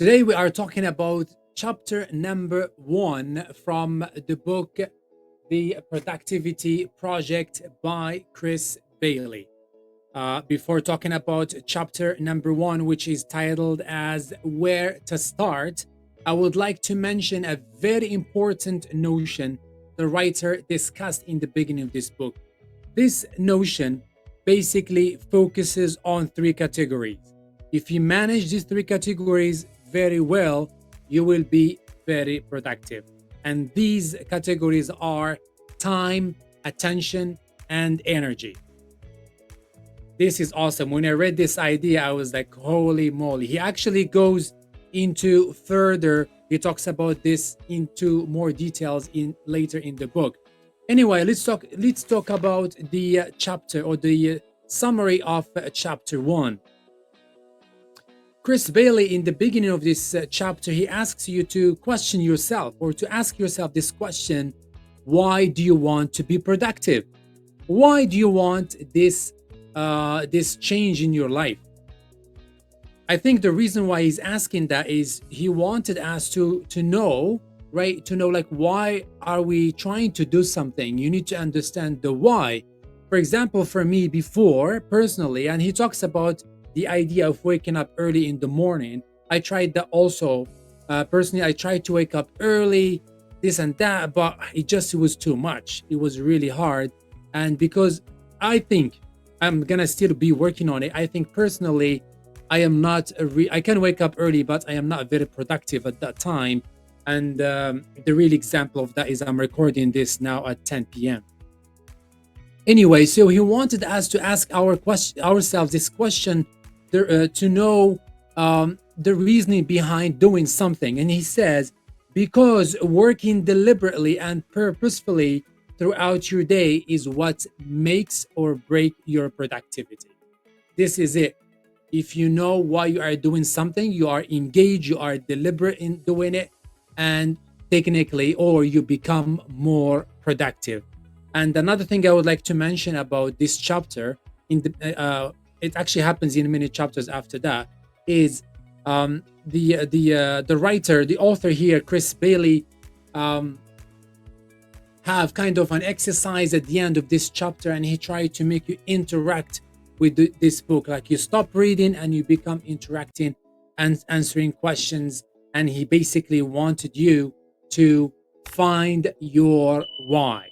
Today we are talking about chapter number 1 from the book The Productivity Project by Chris Bailey. Before talking about chapter number 1, which is titled as Where to Start, I would like to mention a very important notion the writer discussed in the beginning of this book. This notion basically focuses on 3 categories. If you manage these 3 categories very well, you will be very productive. And these categories are time, attention, and energy. This is awesome. When I read this idea, I was like, holy moly. He actually goes into further, he talks about this into more details in later in the book. Anyway, let's talk about the chapter or the summary of chapter 1. Chris Bailey, in the beginning of this chapter, he asks you to question yourself or to ask yourself this question: why do you want to be productive? Why do you want this change in your life? I think the reason why he's asking that is he wanted us to know, right? To know, like, why are we trying to do something? You need to understand the why. For example, for me before, personally, and he talks about the idea of waking up early in the morning. I tried that also. Personally, I tried to wake up early, this and that, but it was too much. It was really hard. And because I think I'm gonna still be working on it, I think personally, I am not I can wake up early, but I am not very productive at that time. And the real example of that is I'm recording this now at 10 p.m. Anyway, so he wanted us to ask ourselves this question to know the reasoning behind doing something. And he says, because working deliberately and purposefully throughout your day is what makes or break your productivity. This is it. If you know why you are doing something, you are engaged, you are deliberate in doing it, and technically, or you become more productive. And another thing I would like to mention about this chapter, it actually happens in many chapters after that, is the writer, the author here, Chris Bailey, have kind of an exercise at the end of this chapter, and he tried to make you interact with this book. Like, you stop reading and you become interacting and answering questions. And he basically wanted you to find your why.